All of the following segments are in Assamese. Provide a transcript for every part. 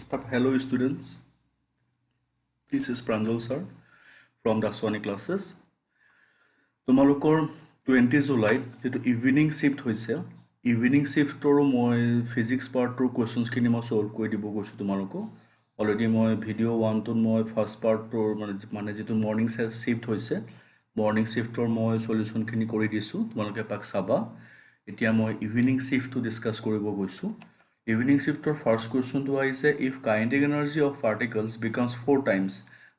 Hello students, this is Pranjal sir from Daswani classes. তোমালোকৰ 20 জুলাইত যেটো ইভিনিং শিফট হৈছে ইভিনিং শিফটৰ মই ফিজিক্স পাৰ্টৰ কোৱেশ্চনছখিনি মই সলভ কৰি দিব গৈছো তোমালোকক অলৰেডি মই ভিডিও 1 টো মই ফাৰ্স্ট পাৰ্টৰ মানে যেটো মৰ্নিং শিফট হৈছে মৰ্নিং শিফটৰ মই সলিউশনখিনি কৰি দিছো তোমালোকে পাক চাবা এতিয়া মই ইভিনিং শিফটটো ডিসকাস কৰিব গৈছো Evening shift or first question to I say if kinetic energy of particles becomes 4 times,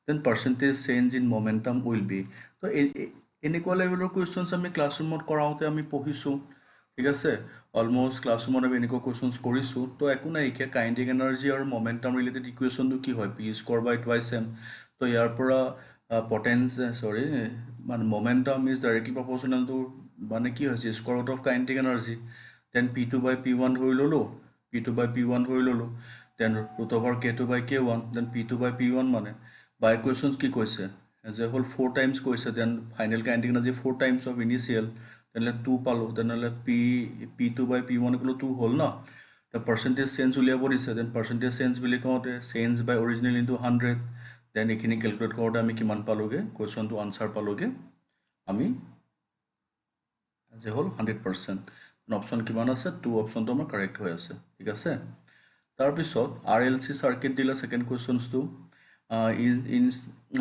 then percentage change in momentum will be. So equal level of questions আমি classroom কৰাওতে আমি পঢ়িছো ঠিক আছে অলমোস্ট classroom আমি এনেকুৱা questions কৰিছো তো একো নাই কি kinetic energy আৰু momentum related equation টো কি হয় p square by twice m তো ইয়াৰ পৰা মানে momentum is directly proportional to মানে কি হৈছে square root of kinetic energy then p2 by p1 ধৰি ললো p2 by p1 হৈ ললো then root over k2 by k1 then p2 by p1 মানে by questions কি কৈছে as a whole 4 times কৈছে then final kinetic energy 4 times of initial then 2 পালো then p2 by p1 equal 2 হল না the percentage change উলিয়াব দিছে then percentage change বুলি কওঁতে change by original into 100 then এখিনি ক্যালকুলেট কৰোঁতে আমি কিমান পালোগে question to answer পালোগে আমি as a whole 100% অপশন কিমান আছে 2 অপশন তো আমাৰ কাৰেক্ট হৈ আছে ঠিক আছে তাৰ পিছত RLC সার্কিট দিলা second questions to in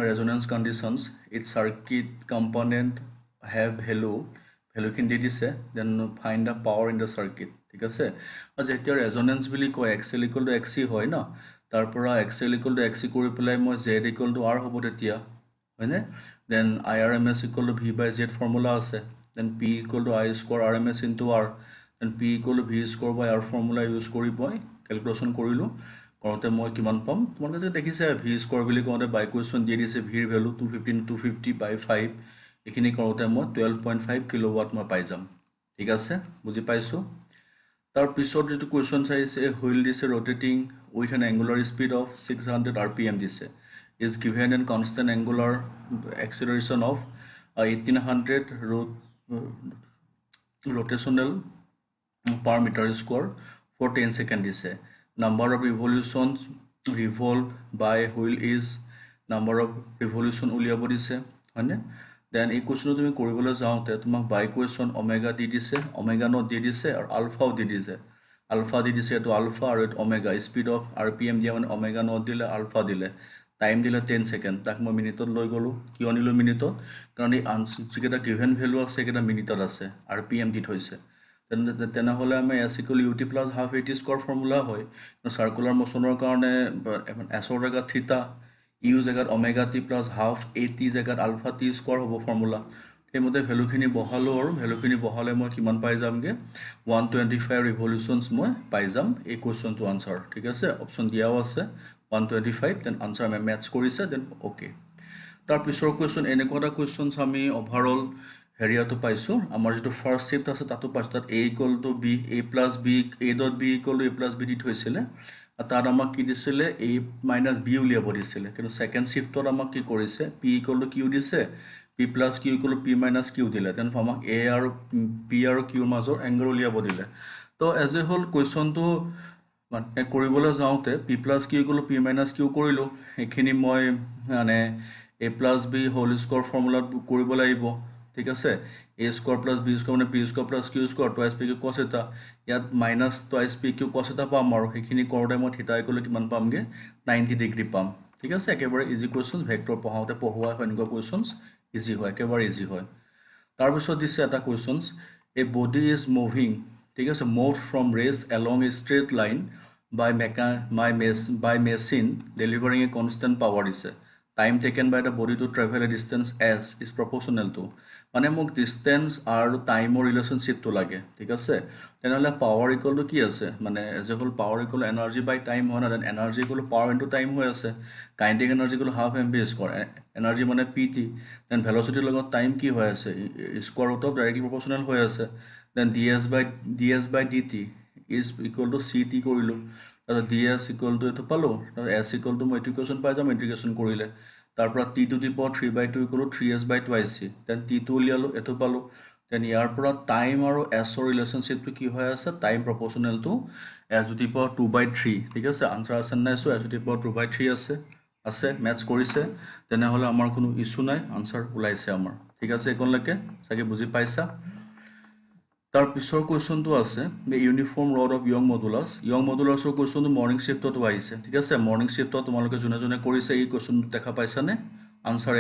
resonance conditions its circuit component have value খিনি দি দিছে then find the power in the circuit ঠিক আছে আৰু যেতিয়া ৰেজোনেন্স বুলি কয় XL = XC হয় না তাৰ পৰা XL = XC কৰি পেলাই মই Z = R হ'ব তেতিয়া হয়নে then IRMS = V/Z ফৰ্মুলা আছে then P = I square RMS into R then P = V square by R formula use কৰি মই ক্যালকুলেশন কৰিলো কৰোতে মই কিমান পাম তোমালোকে যে দেখিছে V square বুলি কোতে বাই কোৱেশ্চন দি দিছে V ৰ ভ্যালু 250 by 5 এখিনি কৰোতে মই 12.5 কিলোৱাট মই পাই যাম ঠিক আছে বুজি পাইছো তাৰ পিছত যেটো কোৱেশ্চন চাইছে হুইল দিছে rotating with an angular speed of 600 rpm দিছে is given and constant angular acceleration of 1800 rotational per meter square for 10 seconds দিছে number of revolutions revolved by wheel is number of revolution উলিয়াব দিছে হয়নে then এই কোৱেশ্চন তুমি কৰিবলৈ যাওতে তোমাক বাই কোৱেশ্চন ওমেগা দি দিছে ওমেগা নট দি দিছে আৰু আলফাও দি দিছে আলফা দি দিছে তো আলফা আৰু ওমেগা স্পিড অফ rpm দিয়া মানে ওমেগা নট দিলে আলফা দিলে টাইম দিলে 10 সেকেন্ড তাক মই মিনিটত লৈ গলো কিয় নিলো মিনিটত কাৰণ এই আনসার যেটা গিভেন ভ্যালু আছে এটা মিনিটত আছে rpm দি থৈছে তেনেহলে আমি s = ut plus half at square formula হয় সাৰ্কুলাৰ মোশনৰ কাৰণে s ৰ জায়গাত থিটা u জায়গাত omega t plus half at জায়গাত আলফা t square হ'ব ফৰ্মুলা হেমতে ভ্যালুখিনি বহালো আৰু ভ্যালুখিনি বহালে মই কিমান পাই যামগে 125 ৰিভলিউশনস মই পাই যাম এই কোৱেশ্চন টু আনসাৰ ঠিক আছে অপশন দিয়াও আছে 125 দেন আনসাৰ আমি ম্যাচ কৰিছে দেন ওকে তাৰ পিছৰ কোৱেশ্চন এনেকুৱা কোৱেশ্চনস আমি ওভাৰঅল হেৰিয়াটো পাইছো আমাৰ যেটো ফাৰ্স্ট শিফট আছে তাতো পাইছো তাত a = b a + b a dot b = a + b দি থৈছিলে তাত আমাক কি দিছিলে a - b উলিয়াব দিছিলে কিন্তু সেকেন্ড শিফটত আমাক কি কৰিছে p = q দিছে p + q = p - q দিলে তেন আমাক a আৰু p আৰু q ৰ মাজৰ এংগল উলিয়াব দিলে তো এজ এ হোল কোৱেশ্চনটো মানে কৰিবলৈ যাওতে p + q = p - q কৰিলো এখিনি মই মানে a + b whole square formula কৰিব লাগিব ঠিক আছে a square plus b square মানে p square plus q square twice p q cos theta ইয়াত minus twice p q cos theta পাম আৰু হেখিনি কৰোতে মই থিটা ইকুৱেল কিমান পামগে 90 ডিগ্ৰী পাম ঠিক আছে একেবাৰে ইজি কোৱেশ্চন ভেক্টৰ পঢ়াওতে পঢ়ুৱা হয় এনেকুৱা কোৱেশ্চনস ইজি হয় একেবাৰে ইজি হয় তাৰ পিছত দিছে এটা questions a body is moving ঠিক আছে moved from rest along a straight line by machine delivering a constant power দিছে time taken by the body to travel a distance s is proportional to মানে মোক ডিসটেন্স আৰু টাইমৰ ৰিলেশনশিপটো লাগে ঠিক আছে তেনেহলে পাৱাৰ ইকুৱেল টু কি আছে মানে as a whole power equal energy by time হয় না then energy equal power into time হৈ আছে kinetic energy equal half mv square energy মানে pt দেন ভেলোসিটিৰ লগত টাইম কি হৈ আছে square root of directly proportional হৈ আছে then ds by dt is equal to ct কৰিলো তাৰ ds equal to এটো পালো তাৰ s equal to মই ইকুৱেশ্যন পাই যাম ইন্টিগ্ৰেশন কৰিলে তাৰ পৰা t to the power 3/2 = 3s by 2c then t2 উলিয়ালো এটো পালো দেন ইয়াৰ পৰা টাইম আৰু এছৰ ৰিলেশ্যনশ্বিপটো কি হৈ আছে টাইম প্ৰপৰ্চনেল টু s⁻2/3 ঠিক আছে আনচাৰ আছে নাই চ s⁻2/3 আছে মেথছ কৰিছে তেনেহ'লে আমাৰ কোনো ইছ্যু নাই আনচাৰ ওলাইছে আমাৰ ঠিক আছে এইকণলৈকে চাগে বুজি পাইছা তাৰ পিছৰ কুৱেশ্যনটো আছে ইউনিফৰ্ম ৰড অফ য়ং মডুলাছৰ কুৱেশ্যনটো মৰ্ণিং শ্বিফ্টতো আহিছে ঠিক আছে মৰ্ণিং শ্বিফ্টত তোমালোকে যোনে যোনে কৰিছে এই কুৱেশ্যনটো দেখা পাইছানে আনচাৰ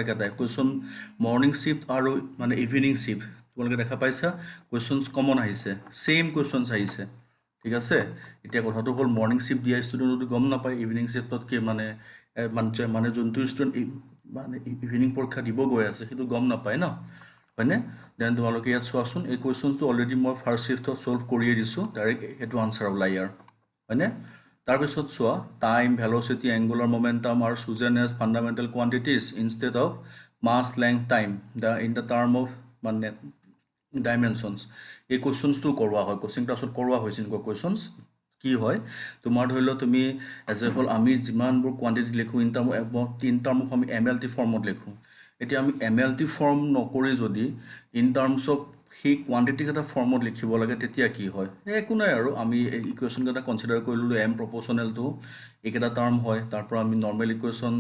একেটাই কুৱেশ্যন মৰ্ণিং শ্বিফ্ট আৰু মানে ইভিনিং শ্বিফ্ট তোমালোকে দেখা পাইছা কুৱেশ্যনছ কমন আহিছে ছেইম কুৱেশ্যনছ আহিছে ঠিক আছে এতিয়া কথাটো হ'ল মৰ্ণিং শ্বিফ্ট দিয়া ষ্টুডেণ্টটো গম নাপায় ইভিনিং শ্বিফ্টত কি মানে যোনটো ষ্টুডেণ্ট মানে ইভিনিং পৰীক্ষা দিব গৈ আছে সেইটো গম নাপায় ন হয়নে দেন তোমালোকে ইয়াত চোৱাচোন এই কুৱেশ্যনটো অলৰেডি মই ফাৰ্ষ্ট শ্বিফ্টত ছল্ভ কৰিয়ে দিছোঁ ডাইৰেক্ট সেইটো আনচাৰ ওলাই ইয়াৰ হয়নে তাৰপিছত চোৱা টাইম ভেলচিটি এংগুলাৰ মমেণ্টাম আৰু chosen as fundamental quantities instead of mass length time in the term of মানে ডাইমেনশ্যনছ এই কুৱেশ্যনছটো কৰোৱা হয় কোচিং ক্লাছত কৰোৱা হৈছে এনেকুৱা কুৱেশ্যনছ কি হয় তোমাৰ ধৰি লওক তুমি এজ এ হ'ল আমি যিমানবোৰ কোৱান্টিটি লিখোঁ ইন টাৰ্ম অফ আমি MLT ফৰ্মত লিখোঁ এতিয়া আমি MLT ফৰ্ম নকৰি যদি ইন টাৰ্মছ অফ সেই কোৱান্টিটিক এটা ফৰ্মত লিখিব লাগে তেতিয়া কি হয় একো নাই আৰু আমি এই ইকুৱেশ্যনকেইটা কনচিডাৰ কৰি ল'লোঁ এম প্ৰপ'ৰ্চনেলটো এইকেইটা টাৰ্ম হয় তাৰ পৰা আমি নৰ্মেল ইকুৱেশ্যন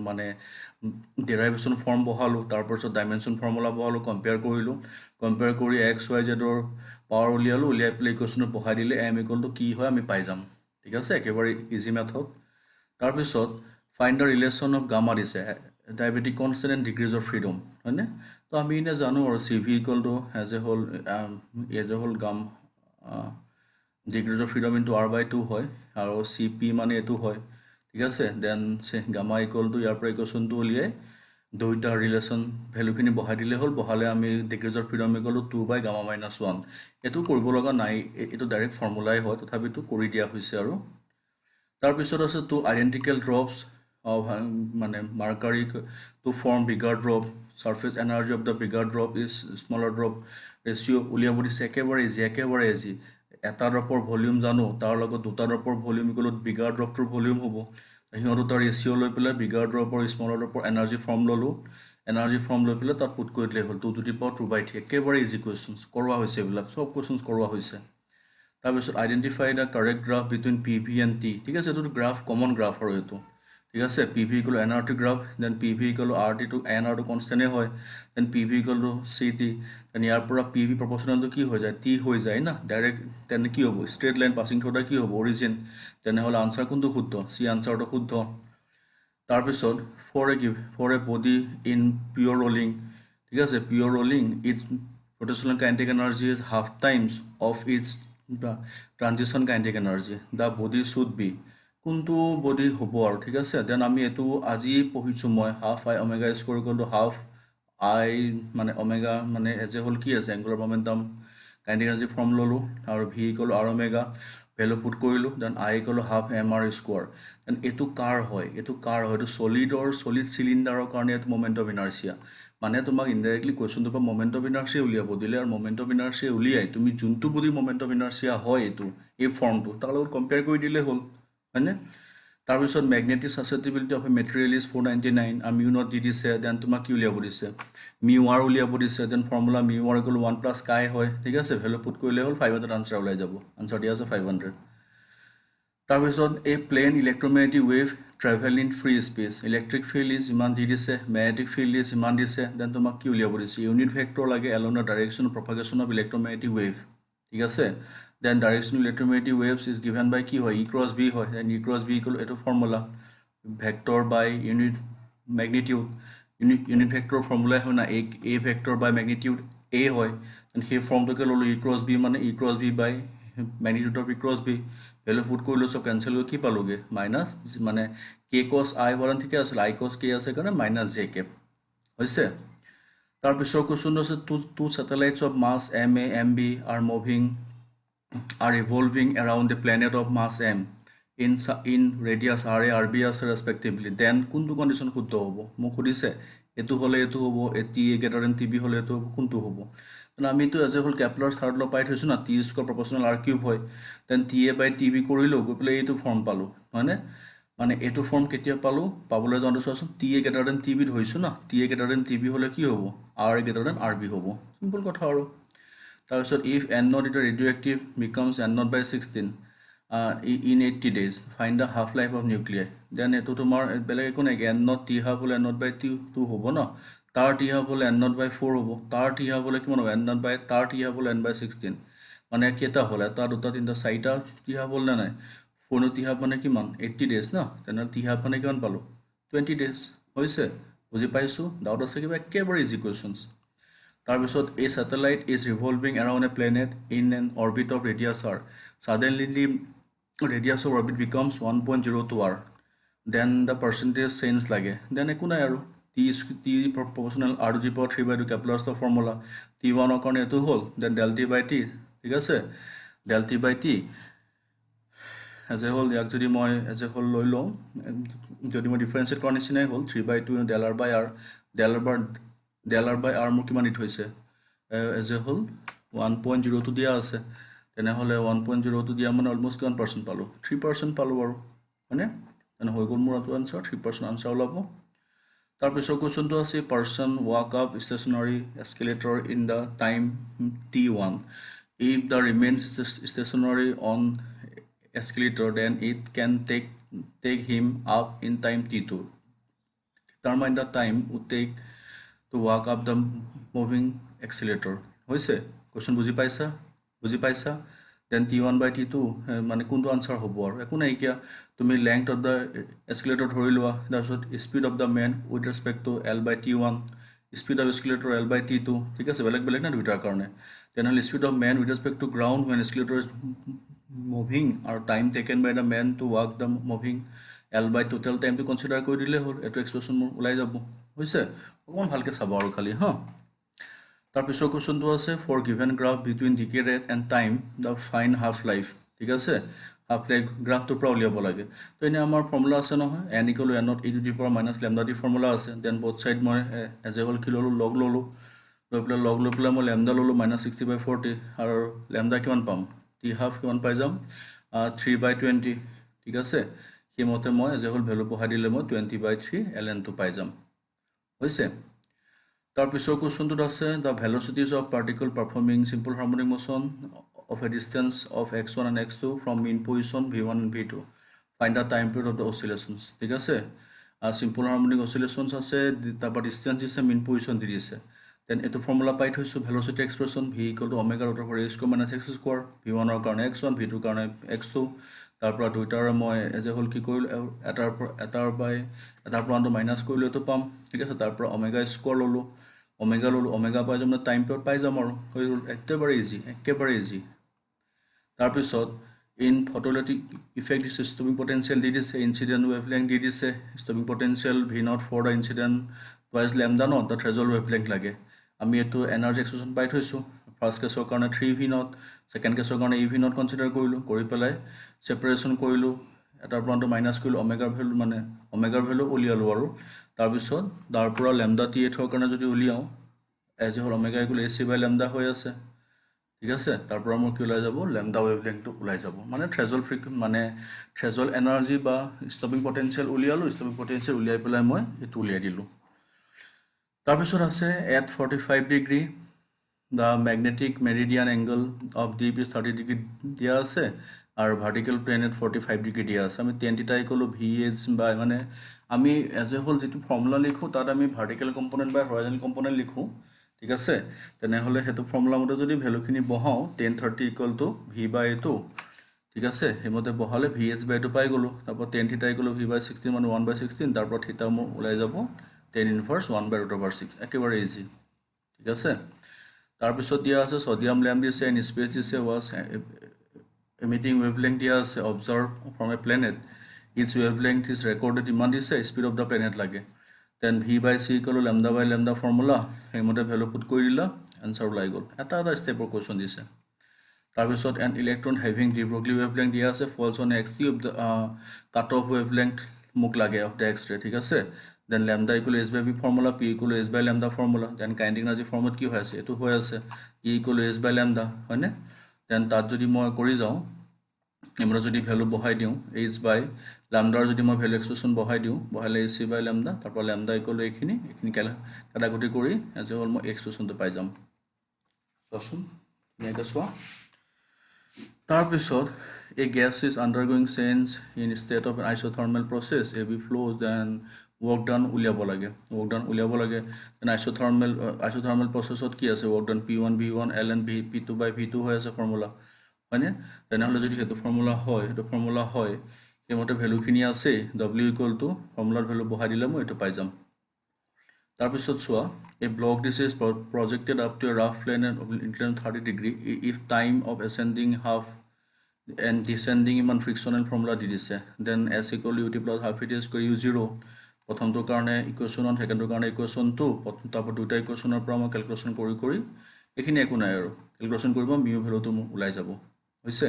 মানে ডেৰাইভেশ্যন ফৰ্ম বহালোঁ তাৰপিছত ডাইমেনশ্যন ফৰ্মুলা বহালোঁ কম্পেয়াৰ কৰি XYZ পাৱাৰ উলিয়াই পেলাই ইকুৱেশ্যনত বহাই দিলে M কি হয় আমি পাই যাম ঠিক আছে একেবাৰে ইজি মেথড তাৰপিছত find the relation of gamma দিছে diabetic constant and degrees of freedom হয়নে তো আমি এনে জানো আৰু CV এজ এ হ'ল গাম ডিগ্ৰিজ অফ ফ্ৰীডম ইনটু R/2 হয় আৰু CP মানে এইটো হয় ঠিক আছে দেন গামা ইয়াৰ পৰা ইকুৱেশ্যনটো উলিয়াই দুইটা ৰিলেশ্যন ভেলুখিনি বহাই দিলে হ'ল বহালে আমি ডিগ্ৰিজ অফ ফ্ৰীডম 2/gamma-1 এইটো কৰিব লগা নাই এইটো ডাইৰেক্ট ফৰ্মুলাই হয় তথাপিতো কৰি দিয়া হৈছে আৰু তাৰপিছত আছে টু আইডেণ্টিকেল ড্ৰপছ মানে mercury to form bigger drop surface energy of the bigger drop is smaller drop ratio' উলিয়াব দিছে একেবাৰে ইজি এটা ড্ৰপৰ ভলিউম জানো তাৰ লগত দুটা ড্ৰপৰ ভলিউম বিগাৰ ড্ৰপটোৰ ভলিউম হ'ব সিহঁতো তাৰ ৰেচিঅ' লৈ পেলাই bigger dropper smaller dropper energy form ল'লোঁ লৈ পেলাই তাত পুট কৰি দিলে হ'ল 2^2/3 একেবাৰে ইজি কুৱেশ্যনছ কৰোৱা হৈছে এইবিলাক চব কুৱেশ্যনছ কৰোৱা হৈছে তাৰপিছত identify the correct graph between PV and T ঠিক আছে এইটো গ্ৰাফ কমন গ্ৰাফ আৰু এইটো ঠিক আছে PV = NRT graph then PV = RT to NR কনষ্টেণ্টেই হয় দেন PV = CT দেন ইয়াৰ পৰা PV প্ৰপৰ্চনেলটো কি হৈ যায় T হৈ যায় না ডাইৰেক্ট তেনে কি হ'ব ষ্ট্ৰেইট লাইন পাছিং থ্ৰুটা কি হ'ব অৰিজিন তেনেহ'লে আনচাৰ কোনটো শুদ্ধ চি আনচাৰটো শুদ্ধ তাৰপিছত for a body in pure rolling ঠিক আছে pure rolling it's rotational kinetic energy is half times of its transition kinetic energy the body should be কোনটো বডি হ'ব আৰু ঠিক আছে দেন আমি এইটো আজি পঢ়িছোঁ মই half I omega square = half I মানে omega মানে এজ এ হ'ল কি আছে angular momentum kinetic energy form ল'লোঁ আৰু V = R omega value put কৰিলোঁ then I = half mr square then এইটো কাৰ হয় এইটো চলিড চিলিণ্ডাৰৰ কাৰণে এইটো মমেণ্ট অফ ইনাৰ্চিয়া মানে তোমাক ইনডাইৰেক্টলি কুৱেশ্যনটোৰ পৰা মমেণ্ট অফ ইনাৰ্চিয়া উলিয়াব দিলে আৰু মমেণ্ট অফ ইনাৰ্চিয়া উলিয়াই তুমি যোনটো বডি মমেণ্ট অফ ইনাৰ্চিয়া হয় এই ফৰ্মটো তাৰ লগত কম্পেয়াৰ কৰি দিলে হ'ল হয়নে তাৰপিছত magnetic susceptibility of A material is 499 আৰু মিউ নট দি দিছে দেন তোমাক কি উলিয়াব দিছে মিউ আৰ উলিয়াব দিছে দেন ফৰ্মুলা মিউ আৰ = 1 + কাই হয় ঠিক আছে ভেলু পুট কৰিলে হ'ল 500 আনচাৰ ওলাই যাব আনচাৰ দিয়া আছে 500 তাৰপিছত এই plane electromagnetic wave travel in free space electric field is ইমান দি দিছে মেগনেটিক ফিল্ড ইজ ইমান দিছে দেন তোমাক কি উলিয়াব দিছে ইউনিট ভেক্টৰ লাগে along the direction of propagation of electromagnetic wave ঠিক আছে then direction electromagnetic waves is given by কি হয় E×B হয় দেন E×B = এইটো formula vector by unit magnitude unit vector ফৰ্মুলাই হয় না A vector by magnitude A হয় দেন সেই ফৰ্মটোকে ল'লোঁ E×B মানে E×B by magnitude of E×B value put কৰিলোঁ চব কেঞ্চেল কৰি কি পালোঁগৈ মাইনাছ মানে K cos I হোৱা ঠিকে আছিলে I cos K আছে কাৰণে -JK হৈছে তাৰপিছৰ কুৱেশ্যনটো আছে two satellites of mass MA MB are revolving around the planet of mass M in radius RA RB আছে respectively then কোনটো কণ্ডিশ্যন শুদ্ধ হ'ব মোক সুধিছে এইটো হ'লে এইটো হ'ব TA > TB হ'লে এইটো হ'ব কোনটো হ'ব আমিতো এজ এ হ'ল কেপলাৰ থাৰ্ড ল পাই থৈছোঁ না T² = R³ হয় দেন TA/TB কৰিলোঁ গৈ পেলাই এইটো ফৰ্ম পালোঁ হয়নে মানে এইটো ফৰ্ম কেতিয়া পালোঁ পাবলৈ যাওঁতে চোৱাচোন T A greater than T B ধৰিছোঁ না T A greater than T B হ'লে কি হ'ব R A greater than R B হ'ব চিম্পল কথা আৰু তাৰপিছত if N not it radioactive becomes N not by 16 in 80 days find the half life of nuclei then এইটো তোমাৰ বেলেগ একো নাই এন নট টি হাফ হ'লে এন নট বাই টু হ'ব ন তাৰ টি হাফ হ'লে এন নট বাই 4 হ'ব তাৰ টি হাফ হ'লে কিমান হ'ব এন নট বাই তাৰ টি হাফ হ'লে এন বাই 16 মানে কেইটা হ'ল এটা দুটা তিনিটা চাৰিটা টি হাফ হ'ল নে নাই 4 টি হাফ মানে কিমান 80 days ন তেনেহ'লে টি হাফ মানে কিমান পালোঁ 20 days হৈছে বুজি পাইছোঁ ডাউট আছে কিবা একেবাৰে ইজি কুৱেশ্যনছ তাৰপিছত এই satellite is revolving around a planet in an orbit of radius R suddenly radius of orbit becomes 1.02 R then the percentage change লাগে দেন একো নাই আৰু T proportional R to the power 3/2 Kepler's the formula T1 কাৰণে এইটো হ'ল then del T by T ঠিক আছে del T by T as a হ'ল ইয়াক যদি মই এজ এ হ'ল লৈ লওঁ যদি মই ডিফাৰেঞ্চিয়েট কৰাৰ নিচিনাই হ'ল 3/2 ডেল আৰ বাই আৰ ডেল আৰ বাই আৰ মোৰ কিমান দি থৈছে এজ এ হ'ল 1.02 দিয়া আছে তেনেহ'লে 1.02 দিয়া মানে অলমষ্ট কিমান পাৰ্চেণ্ট পালোঁ 3% পালোঁ বাৰু হয়নে তেনে হৈ গ'ল মোৰ এইটো আনচাৰ 3% আনচাৰ ওলাব তাৰপিছৰ কুৱেশ্যনটো আছে person walk up stationery escalator in the time T1 if the remains stationery on escalator then it can take him up in time T2 determine the time would take to walk up the moving accelerator hoise question বুজি পাইছা then T1 by T2 মানে কোনটো আনসাৰ হ'ব আৰু একো নাই কিয়া তুমি length of the escalator ধৰি লোৱা তাৰপিছত speed of the man with respect to L by T1 speed of escalator L by T2 ঠিক আছে বেলেগ না দুইটাৰ কাৰণে তেনেহ'লে speed of man with respect to ground when escalator is moving or time taken by the man to walk the moving L by total time to consider কৰি দিলে হ'ল এটো এক্সপ্ৰেছন মোৰ ওলাই যাব হৈছে অকমান ভালকে চাব আৰু খালি হা তাৰপিছৰ কোৱেশ্যনটো আছে for given graph between decay rate and time the fine half life ঠিক আছে হাফ লাইফ গ্ৰাফটোৰ পৰা উলিয়াব লাগে তো এনে আমাৰ ফৰ্মুলা আছে নহয় N equal N not E two the power minus lambda the formula আছে দেন বোথ চাইড মই এজ এ হ'ল কি ল'লোঁ লগ ল'লোঁ লৈ পেলাই মই লেমডা ল'লোঁ -60/40 আৰু লেমডা কিমান পাম টি হাফ কিমান পাই যাম 3/20 ঠিক আছে সেইমতে মই এজ এ হ'ল ভেলু বহাই দিলে মই 20/3 ln2 পাই যাম হৈছে তাৰপিছৰ কুৱেশ্যনটোত আছে the velocities of particle performing simple harmonic motion of a distance of x1 and x2 from mean position v1 and v2 find the time period of the oscillations ঠিক আছে চিম্পল হাৰ্মনিক অচিলেশ্যনছ আছে তাৰপৰা ডিষ্টেঞ্চ দিছে মিন পজিশ্যন দি দিছে দেন এইটো ফৰ্মুলা পাই থৈছোঁ velocity expression v = omega root over a² - x² v1 ৰ কাৰণে x1 v2 ৰ কাৰণে x2 তাৰপৰা দুইটাৰে মই এজ এ হ'ল কি কৰিলোঁ এটাৰ পৰা মাইনাছ কৰিলোঁ এইটো পাম ঠিক আছে তাৰপৰা ওমেগা স্কোৱাৰ ল'লোঁ ওমেগা পাই যাম টাইম পিৰিয়ড পাই যাম আৰু হৈ গ'ল একেবাৰে ইজি তাৰপিছত ইন ফটোইলেক্ট্ৰিক ইফেক্ট দিছে ষ্টপিং পটেঞ্চিয়েল দি দিছে ইনচিডেণ্ট ৱেভলেংথ দি দিছে stopping potential v0 for the incident twice lambda ন দ্য থ্ৰেজল্ড ৱেভলেংথ লাগে আমি এইটো এনাৰ্জি এক্সপ্ৰেশ্যন পাই থৈছোঁ ফাৰ্ষ্ট কেছৰ কাৰণে 3v0 ছেকেণ্ড কেছৰ কাৰণে e v0 কনচিডাৰ কৰিলোঁ কৰি পেলাই ছেপাৰেশ্যন কৰিলোঁ এটাৰ পৰা মাইনাছ কৰিলোঁ ওমেগাৰ ভেলু উলিয়ালোঁ আৰু তাৰপিছত তাৰ পৰা লেমডা T8 কাৰণে যদি উলিয়াওঁ এজ এ হ'ল ওমেগা = ac/λ হৈ আছে ঠিক আছে তাৰ পৰা মোৰ কি ওলাই যাব লেমডা ৱেভলেংথটো ওলাই যাব মানে থ্ৰেজল্ড এনাৰ্জি বা ষ্টপিং পটেঞ্চিয়েল উলিয়ালোঁ ষ্টপিং পটেঞ্চিয়েল উলিয়াই পেলাই মই এইটো উলিয়াই দিলোঁ তাৰপিছত আছে at 45 degree the magnetic meridian angle of deep is 30 degree দিয়া আছে আৰু ভাৰ্টিকেল প্লেন এট 45 ডিগ্ৰী দিয়া আছে আমি টেন থিটা ইকুৱেল VH বা মানে আমি এজ এ হ'ল যিটো ফৰ্মুলা লিখোঁ তাত আমি ভাৰ্টিকেল কম্পনেণ্ট বা হৰাইজনেল কম্পনেণ্ট লিখোঁ ঠিক আছে তেনেহ'লে সেইটো ফৰ্মুলা মতে যদি ভেলুখিনি বহাওঁ 1030 = v/a2 ঠিক আছে সেইমতে বহালে VH/a2 পাই গ'লোঁ তাৰপৰা টেন থিটা ইকুৱেল v/16 মানে 1/16 তাৰপৰা থিটা মোৰ ওলাই যাব tan ইনভাৰ্ছ 1/√6 একেবাৰে ইজি ঠিক আছে তাৰপিছত দিয়া আছে ছডিয়াম লেম্প দিছে এণ্ড স্পেচ দিছে ৱাজ emitting wavelength দিয়া আছে observe from a planet its wavelength is recorded ইমান দিছে speed of the planet লাগে then v/c = λ/λ ফৰ্মুলা সেইমতে ভেলু পুট কৰি দিলা আনসাৰ ওলাই গ'ল এটা ষ্টেপৰ কুৱেশ্যন দিছে তাৰপিছত an electron having de Broglie wavelength দিয়া আছে falls on x of the cut off wavelength মোক লাগে of the x-ray ঠিক আছে then lambda = h/v formula p = h/λ formula then kinetic energy ফৰ্মত কি হৈ আছে এইটো হৈ আছে e = h/λ হয়নে দেন তাত যদি মই কৰি যাওঁ আমৰা যদি ভ্যালু বহাই দিওঁ h বাই ল্যামডাৰ যদি মই ভ্যালু এক্সপ্ৰেছন বহাই দিওঁ বহালে ac বাই ল্যামডা তাৰপৰা ল্যামডা ইকুৱেল এইখিনি কাটাকুটি কৰি এজ এ হোল মই এক্সপ্ৰেছনটো পাই যাম চোৱাচোন ধুনীয়াকৈ চোৱা তাৰপিছত a gas is undergoing change in state of an isothermal process ab flows then work done উলিয়াব লাগে then isothermal processত কি আছে work done p1 v1 ln p2 by v2 হৈ আছে ফৰ্মুলা হয়নে তেনেহলে যদি হেতু ফৰ্মুলা হয় সেইমতে ভ্যালুখিনি আছে w ইকুৱেল টু ফৰ্মুলাৰ ভ্যালু বহাই দিলে মই এটো পাই যাম তাৰপিছত চোৱা a block this is projected up to a rough plane of inclination 30 degree if time of ascending half and descending ইমান ফ্ৰিকশনাল ফৰ্মুলা দি দিছে then s equal ut plus half it is square u0 প্ৰথমটো কাৰণে ইকুৱেশ্যন সেকেন্ডৰ কাৰণে ইকুৱেশ্যন 2 তাৰপৰ দুটা ইকুৱেশ্যনৰ পৰা মই ক্যালকুলেশন কৰি এখিনি একো নাই আৰু ক্যালকুলেশন কৰিব মিউ ভ্যালুটো ওলাই যাব হৈছে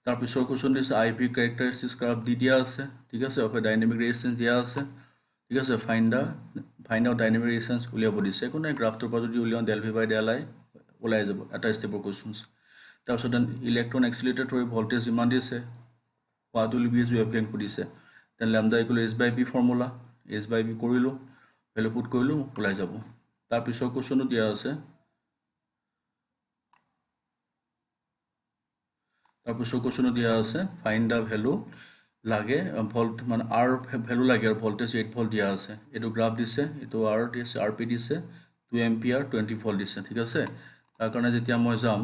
তাৰ পিছৰ কোৱেশ্যন দিছে iv characteristics গ্ৰাফ দি দিয়া আছে ঠিক আছে অফ ডাইনামিক ৰেজিস্ট্যান্স দিয়া আছে ঠিক আছে ফাইন্ড আউট ডাইনামিক ৰেজিস্ট্যান্স উলিয়াব দিছে কোন গ্ৰাফটোৰ পৰা যদি উলিয়াও del v by del i ওলাই যাব এটা স্টেপৰ কোৱেশ্যনছ তাৰপিছত ইলেক্ট্ৰন এক্সিলাৰেটৰ ভোল্টেজ ইমান দিছে what will be as wavelength কৰিছে then lambda equal h by p formula h by p কৰিলো ভ্যালু পুট কৰিলো ওলাই যাব তাৰ পিছৰ কোৱেশ্যনটো দিয়া আছে find the value লাগে ভোল্ট মানে r ভ্যালু লাগে আর ভোল্টেজ 8 ভোল্ট দিয়া আছে এটো গ্রাফ দিছে এটো r দিছে rp দিছে 2 এম্পিয়ার 20 ভোল্ট দিছে ঠিক আছে তাৰ কাৰণে যেতিয়া মই যাম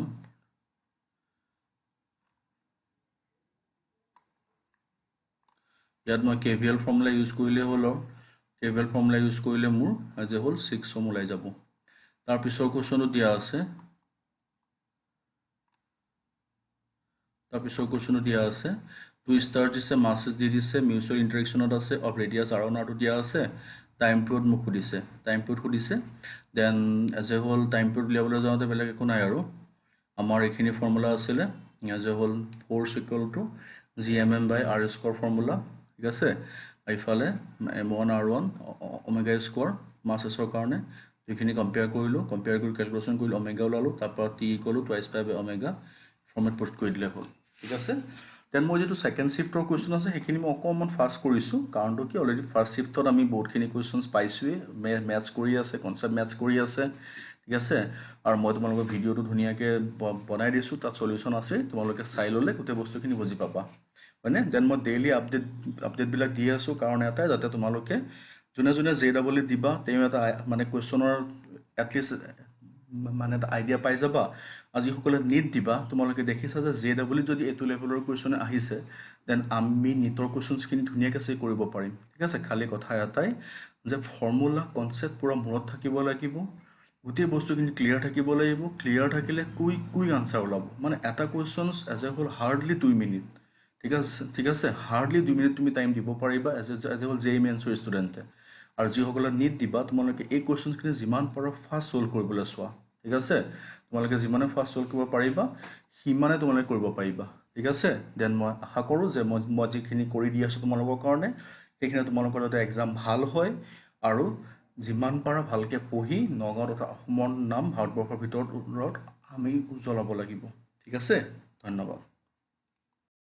ইয়াত মই KVL ফৰ্মুলা ইউজ কৰিলে হলো KVL ফৰ্মুলা ইউজ কৰিলে মোৰ এজ এ হোল 6 ওম ওলাই যাব তাৰ পিছৰ কোৱেশ্যনটো দিয়া আছে টু স্টার দিছে মাসেস দি দিছে মিউচুয়াল ইন্টারেকশনত আছে অফ রেডিয়াস r1 r2 দিয়া আছে টাইম পিরিয়ড মোক খুদিছে then as a whole time period লেভেলে যাওঁতে বেলেগ একো নাই আৰু আমাৰ এখিনি ফৰ্মুলা আছিল as a whole force equal to gmm by r square formula ঠিক আছে এইফালে m1 r1 ওমেগা স্কয়াৰ মাসেসৰ কাৰণে এইখিনি কম্পেয়াৰ কৰি ক্যালকুলেশন কৰিলো ওমেগা ওলালো তাৰপৰা t ইকুয়াল টু টুৱাইস পাই ওমেগা ফৰ্মেট পোস্ট কৰি দিলে হ'ল ঠিক আছে দেন মই যেটো সেকেন্ড শিফটৰ কোৱেশ্চন আছে হেখিনি মই অকমান ফাস্ট কৰিছো কাৰণটো কি অলৰেডি ফাৰ্স্ট শিফটত আমি বহুতখিনি কোৱেশ্চনছ পাইছোৱে ম্যাথছ কৰি আছে কনসেপ্ট ম্যাথছ কৰি আছে ঠিক আছে আৰু মই তোমালোকৰ ভিডিওটো ধুনিয়াকে বনাই দিছো তাত সলিউশন আছে তোমালোকে চাই ললে গোটে বস্তুখিনি বুজি পাবা হয়নে দেন মই ডেইলি আপডেট বিলাক দি আছো কাৰণ এটা যাতে তোমালোকে জুনে জেডব্লিউ দিবা তেও এটা মানে কোৱেশ্চনৰ এটলিষ্ট মানে এটা আইডিয়া পাই যাবা আজি সকলে নিট দিবা তোমালোকে দেখিছা যে জেডব্লিউ যদি এটো লেভেলৰ কোৱেশ্চন আহিছে দেন আমি নিটৰ কোৱেশ্চনছখিনি ধুনিয়াকৈ সে কৰিব পাৰিম ঠিক আছে খালি কথা এটাই যে ফৰ্মুলা কনসেপ্ট পুৰা মনত থাকিব লাগিব গোটে বস্তুখিনি ক্লিয়াৰ থাকিব লাগিব ক্লিয়াৰ থাকিলে কুইক আনসাৰ ওলাব মানে এটা questions as a whole hardly 2 minute ঠিক আছে হাৰ্ডলি 2 মিনিট তুমি টাইম দিব পাৰিবা এজ এ হোল জেই মেন্সৰ ষ্টুডেন্টে আৰু যি সকলে নিট দিবা তোমালোকে এই কোৱেশ্চনছখিনি যিমান পাৰো ফাস্ট সলভ কৰিবলৈ চোৱা ঠিক আছে তোমালোকে যিমানে ফাস্ট সলভ কৰিব পাৰিবা হিমানে তোমালোকে কৰিব পাৰিবা ঠিক আছে দেন মই আশা কৰো যে মই যিখিনি কৰি দি আছো তোমালোকৰ কাৰণে সেইখিনি তোমালোকৰ যাতে এক্সাম ভাল হয় আৰু যিমান পাৰা ভালকে পঢ়ি নগাঁও তথা অসমৰ নাম ভাৰতবৰ্ষৰ ভিতৰত আমি উজ্জ্বলাব লাগিব ঠিক আছে ধন্যবাদ